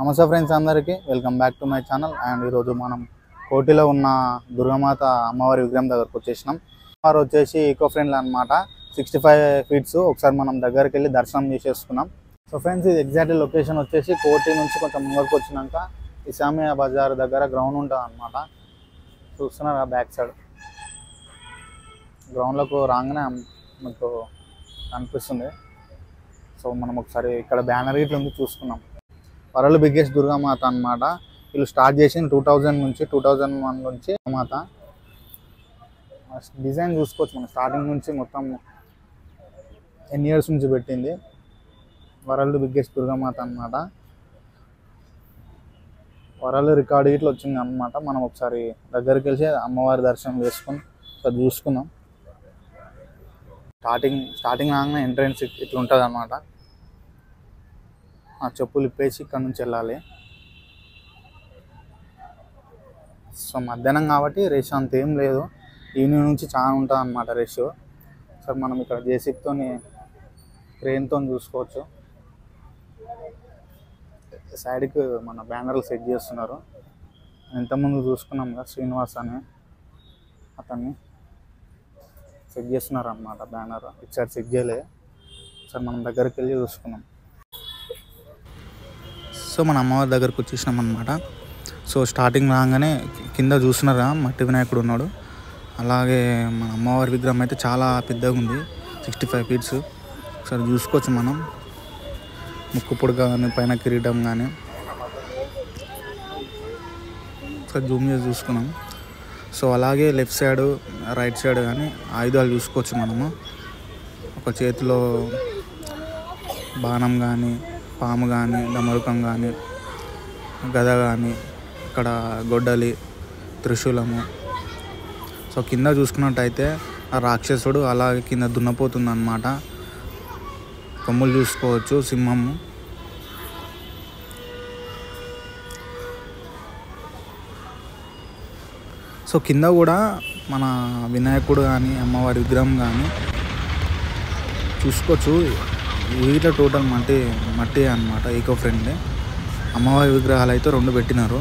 నమస్తే ఫ్రెండ్స్ అందరికీ welcome back to my channel. And ఈరోజు మనం కోటిలో ఉన్న దుర్గామాత అమ్మవారి విగ్రహం దగ్గరకు వచ్చేసినాం. అమ్మవారు వచ్చేసి ఈకో ఫ్రెండ్లీ అనమాట. 65 ఫీట్స్. ఒకసారి మనం దగ్గరికి వెళ్ళి దర్శనం చేసేసుకున్నాం. సో ఫ్రెండ్స్, ఇది ఎగ్జాక్ట్ లొకేషన్ వచ్చేసి కోటి నుంచి కొంచెం ముందుకు వచ్చినాక ఇసామియా బజార్ దగ్గర గ్రౌండ్ ఉంటుంది అనమాట. చూస్తున్నారు ఆ బ్యాక్ సైడ్ గ్రౌండ్లోకి రాగానే మీకు కనిపిస్తుంది. సో మనం ఒకసారి ఇక్కడ బ్యానర్ ఇట్లా ఉంది చూసుకున్నాం. వరల్డ్ బిగ్గెస్ట్ దుర్గామాత అనమాట. వీళ్ళు స్టార్ట్ చేసింది 2001 నుంచి మాత డిజైన్ చూసుకోవచ్చు. మనం స్టార్టింగ్ నుంచి మొత్తం ఎన్ని ఇయర్స్ నుంచి పెట్టింది. వరల్డ్ బిగ్గెస్ట్ దుర్గామాత అనమాట. వరల్డ్ రికార్డు ఇట్లా వచ్చింది అనమాట. మనం ఒకసారి దగ్గరికి వెళ్ళి అమ్మవారి దర్శనం చేసుకుని ఒకసారి చూసుకున్నాం. స్టార్టింగ్ రాగానే ఎంట్రెన్స్ ఇట్లా ఉంటుంది అనమాట. ఆ చెప్పులు ఇప్పేసి ఇక్కడ నుంచి వెళ్ళాలి. సో మధ్యాహ్నం కాబట్టి రష్ అంత ఏం లేదు. ఈవినింగ్ నుంచి చాలా ఉంటుంది అనమాట రష్. సార్ మనం ఇక్కడ జేసీబీతో క్రేన్తో చూసుకోవచ్చు. సైడ్కి మన బ్యానర్లు సెట్ చేస్తున్నారు. ఇంతకుముందు చూసుకున్నాం కదా శ్రీనివాస్ అని అతన్ని సెట్ చేస్తున్నారు అనమాట. బ్యానర్ ఇటు సైడ్ సెట్ చేయలే. సార్ మనం దగ్గరికి వెళ్ళి చూసుకున్నాం. సో మన అమ్మవారి దగ్గరకు వచ్చేసినాం అనమాట. సో స్టార్టింగ్ రాగానే కింద చూస్తున్నారా మట్టి వినాయకుడు ఉన్నాడు. అలాగే మన అమ్మవారి విగ్రహం అయితే చాలా పెద్దగా ఉంది, 65 ఫీట్స్. ఒకసారి చూసుకోవచ్చు మనం. ముక్కు పొడుగు కానీ పైన కిరీటం కానీ ఒకసారి జూమ్ చేసి చూసుకున్నాం. సో అలాగే లెఫ్ట్ సైడ్ రైట్ సైడ్ కానీ ఆయుధాలు చూసుకోవచ్చు మనము. ఒక చేతిలో బాణం కానీ పాము కానీ డమరుకం కానీ గద కానీ ఇక్కడ గొడ్డలి త్రిశూలము. సో కింద చూసుకున్నట్టయితే ఆ రాక్షసుడు అలాగే కింద దున్నపోతుంది అన్నమాట. కొమ్ములు చూసుకోవచ్చు సింహము. సో కింద కూడా మన వినాయకుడు కానీ అమ్మవారి విగ్రహం కానీ చూసుకోవచ్చు. వీటిలో టోటల్ మట్టి అన్నమాట. ఈకో ఫ్రెండ్లీ అమ్మవారి విగ్రహాలు అయితే 2 పెట్టినారు.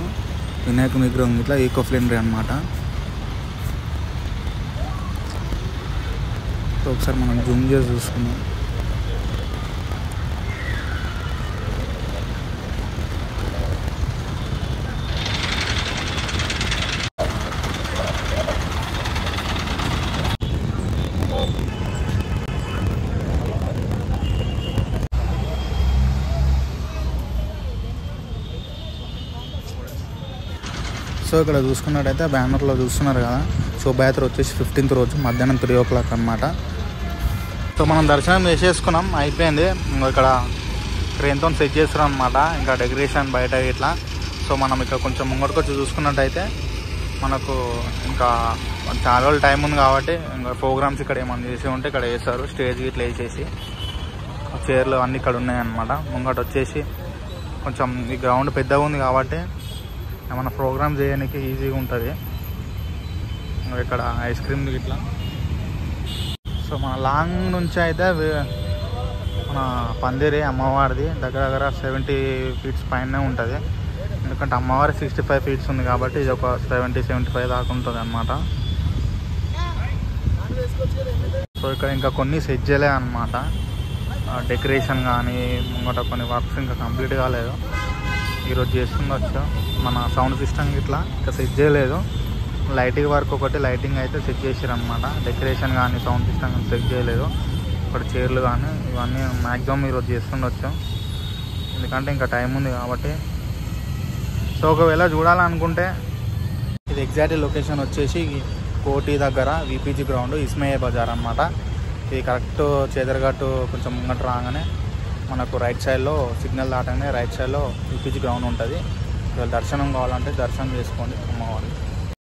వినాయకుని విగ్రహం ఇట్లా ఈకో ఫ్రెండ్లీ అనమాట. సో ఒకసారి మనం జూమ్ చేసి చూసుకున్నాం. సో ఇక్కడ చూసుకున్నట్టయితే బ్యానర్లో చూస్తున్నారు కదా, శోభయాత్ర వచ్చేసి 15th రోజు మధ్యాహ్నం 3 o'clock అనమాట. సో మనం దర్శనం చేసేసుకున్నాం, అయిపోయింది. ఇక్కడ క్రేన్తో సెట్ చేస్తున్నాం అనమాట. ఇంకా డెకరేషన్ బయట ఇట్లా. సో మనం ఇక్కడ కొంచెం ముంగడికి వచ్చి చూసుకున్నట్టయితే మనకు ఇంకా చాలా రోజులు టైం ఉంది కాబట్టి ఇంకా ప్రోగ్రామ్స్ ఇక్కడ ఏమన్నా చేసి ఉంటే ఇక్కడ వేస్తారు. స్టేజ్ ఇట్లా వేసేసి చైర్లు అన్నీ ఇక్కడ ఉన్నాయన్నమాట. ముంగట వచ్చేసి కొంచెం ఈ గ్రౌండ్ పెద్దగా ఉంది కాబట్టి ఏమన్నా ప్రోగ్రామ్ చేయడానికి ఈజీగా ఉంటుంది. ఇక్కడ ఐస్ క్రీమ్ ఇట్లా. సో మన లాంగ్ నుంచి అయితే మన పందిరి అమ్మవారిది దగ్గర 70 ఫీట్స్ పైనే ఉంటుంది. ఎందుకంటే అమ్మవారి 65 ఫీట్స్ ఉంది కాబట్టి ఇది ఒక 70-75 దాకా ఉంటుంది అన్నమాట. సో ఇక్కడ ఇంకా కొన్ని సెట్ చేయలే అనమాట. డెకరేషన్ కానీ ముంగట కొన్ని వర్క్స్ ఇంకా కంప్లీట్ కాలేదు. ఈరోజు చేస్తుండొచ్చు. మన సౌండ్ సిస్టమ్ ఇట్లా ఇంకా సెట్ చేయలేదు. లైటింగ్ వర్క్ ఒకటి లైటింగ్ అయితే సెట్ చేసారు అనమాట. డెకరేషన్ కానీ సౌండ్ సిస్టమ్ కానీ సెట్ చేయలేదు. ఇక్కడ చైర్లు కానీ ఇవన్నీ మ్యాక్సిమం ఈరోజు చేస్తుండొచ్చు, ఎందుకంటే ఇంకా టైం ఉంది కాబట్టి. సో ఒకవేళ చూడాలనుకుంటే ఇది ఎగ్జాక్ట్ లొకేషన్ వచ్చేసి కోటి దగ్గర విపిజి గ్రౌండ్ ఇస్మయ్య బజార్ అనమాట. ఇది కరెక్ట్ చేదరగట్టు కొంచెం ముంగట రాగానే మనకు రైట్ సైడ్లో సిగ్నల్ దాటగానే రైట్ సైడ్లో విపిజి గ్రౌండ్ ఉంటుంది. దర్శనం కావాలంటే దర్శనం చేసుకోండి అమ్మవారిని.